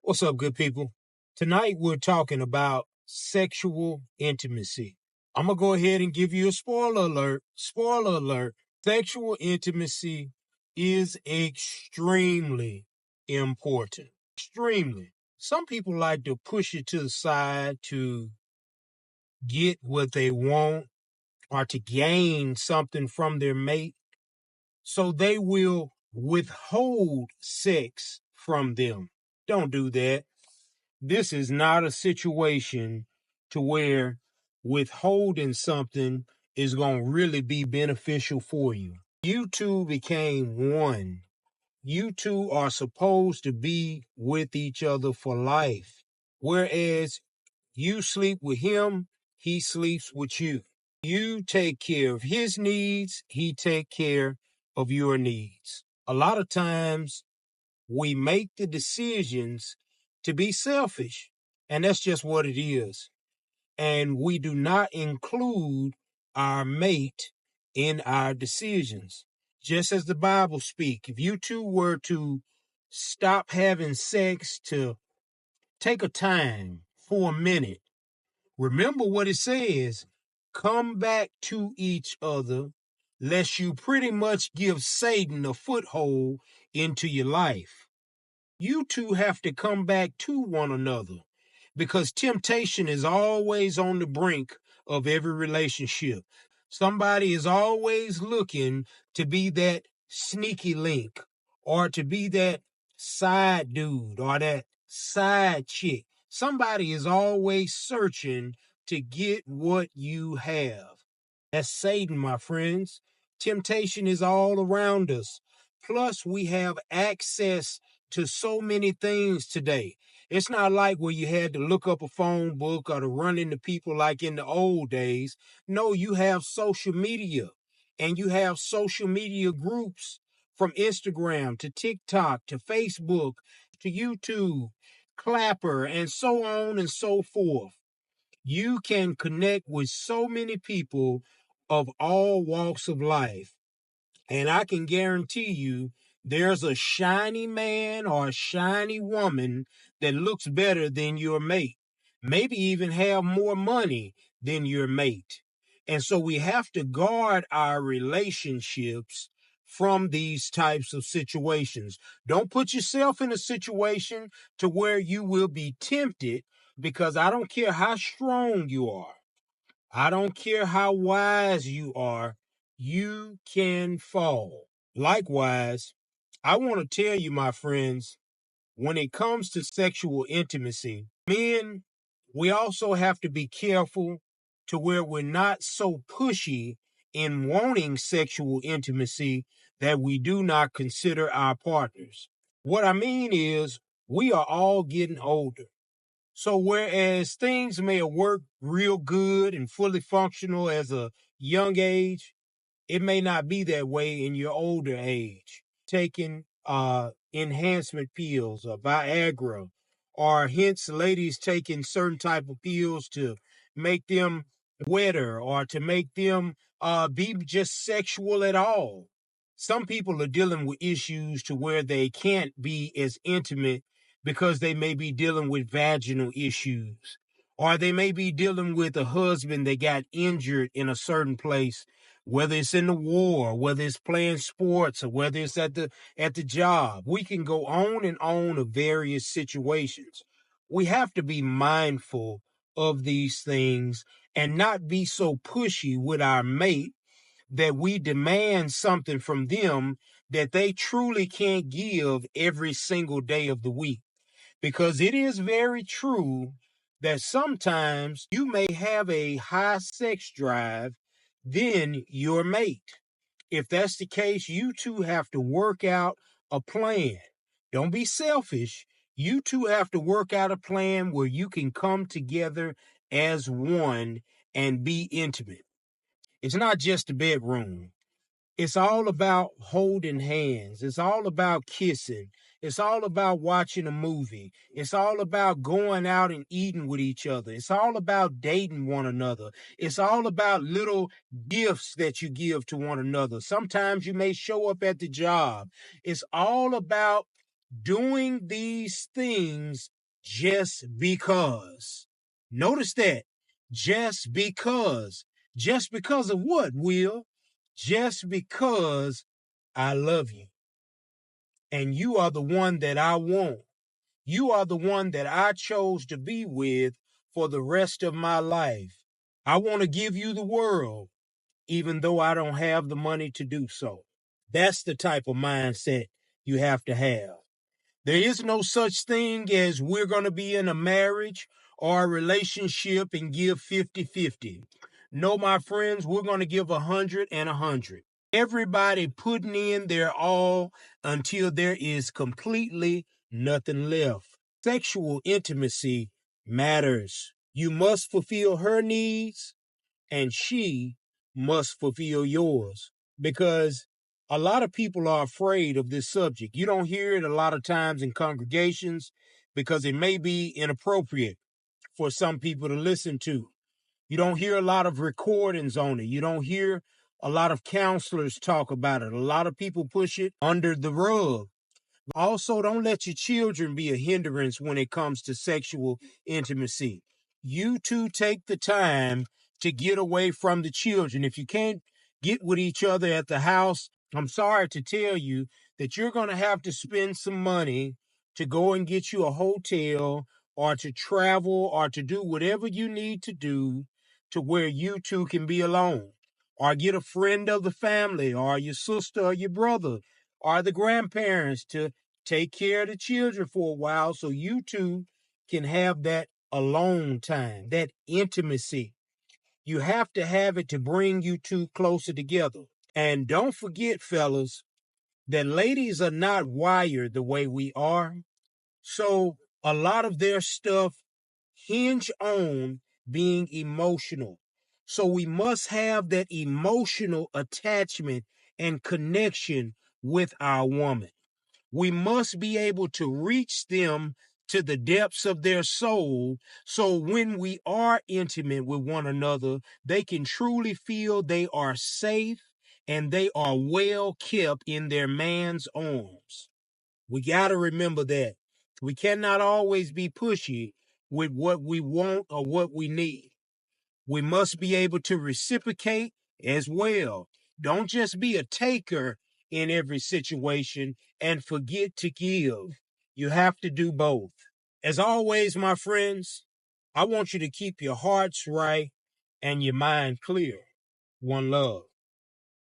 What's up, good people? Tonight we're talking about sexual intimacy. I'm going to go ahead and give you a spoiler alert. Spoiler alert. Sexual intimacy is extremely important. Extremely. Some people like to push it to the side to get what they want or to gain something from their mate. So they will withhold sex from them. Don't do that. This is not a situation to where withholding something is going to really be beneficial for you. You two became one. You two are supposed to be with each other for life. Whereas you sleep with him, he sleeps with you. You take care of his needs, he take care of your needs. A lot of times we make the decisions to be selfish, and that's just what it is. And we do not include our mate in our decisions. Just as the Bible speaks, if you two were to stop having sex to take a time for a minute, remember what it says, come back to each other, lest you pretty much give Satan a foothold into your life. You two have to come back to one another because temptation is always on the brink of every relationship. Somebody is always looking to be that sneaky link or to be that side dude or that side chick. Somebody is always searching to get what you have. That's Satan, my friends. Temptation is all around us. Plus, we have access to so many things today. It's not like where you had to look up a phone book or to run into people like in the old days. No, you have social media, and you have social media groups from Instagram to TikTok to Facebook to YouTube, Clapper, and so on and so forth. You can connect with so many people of all walks of life. And I can guarantee you there's a shiny man or a shiny woman that looks better than your mate, maybe even have more money than your mate. And so we have to guard our relationships from these types of situations. Don't put yourself in a situation to where you will be tempted, because I don't care how strong you are. I don't care how wise you are, you can fall. Likewise, I want to tell you, my friends, when it comes to sexual intimacy, men, we also have to be careful to where we're not so pushy in wanting sexual intimacy that we do not consider our partners. What I mean is, we are all getting older. So whereas things may have worked real good and fully functional as a young age, it may not be that way in your older age. Taking enhancement pills or Viagra, or hence ladies taking certain type of pills to make them wetter or to make them be just sexual at all. Some people are dealing with issues to where they can't be as intimate because they may be dealing with vaginal issues, or they may be dealing with a husband that got injured in a certain place, whether it's in the war, whether it's playing sports, or whether it's at the job. We can go on and on of various situations. We have to be mindful of these things and not be so pushy with our mate that we demand something from them that they truly can't give every single day of the week. Because it is very true that sometimes you may have a high sex drive than your mate. If that's the case, you two have to work out a plan. Don't be selfish. You two have to work out a plan where you can come together as one and be intimate. It's not just the bedroom. It's all about holding hands. It's all about kissing. It's all about watching a movie. It's all about going out and eating with each other. It's all about dating one another. It's all about little gifts that you give to one another. Sometimes you may show up at the job. It's all about doing these things just because. Notice that. Just because. Just because of what, Will? Just because I love you. And you are the one that I want. You are the one that I chose to be with for the rest of my life. I want to give you the world, even though I don't have the money to do so. That's the type of mindset you have to have. There is no such thing as we're going to be in a marriage or a relationship and give 50-50. No, my friends, we're going to give 100 and 100. Everybody putting in their all until there is completely nothing left. Sexual intimacy matters. You must fulfill her needs and she must fulfill yours, because a lot of people are afraid of this subject. You don't hear it a lot of times in congregations because it may be inappropriate for some people to listen to. You don't hear a lot of recordings on it. You don't hear a lot of counselors talk about it. A lot of people push it under the rug. Also, don't let your children be a hindrance when it comes to sexual intimacy. You two take the time to get away from the children. If you can't get with each other at the house, I'm sorry to tell you that you're going to have to spend some money to go and get you a hotel or to travel or to do whatever you need to do to where you two can be alone. Or get a friend of the family or your sister or your brother or the grandparents to take care of the children for a while so you two can have that alone time, that intimacy. You have to have it to bring you two closer together. And don't forget, fellas, that ladies are not wired the way we are. So a lot of their stuff hinge on being emotional. So we must have that emotional attachment and connection with our woman. We must be able to reach them to the depths of their soul, so when we are intimate with one another, they can truly feel they are safe and they are well kept in their man's arms. We got to remember that. We cannot always be pushy with what we want or what we need. We must be able to reciprocate as well. Don't just be a taker in every situation and forget to give. You have to do both. As always, my friends, I want you to keep your hearts right and your mind clear. One love.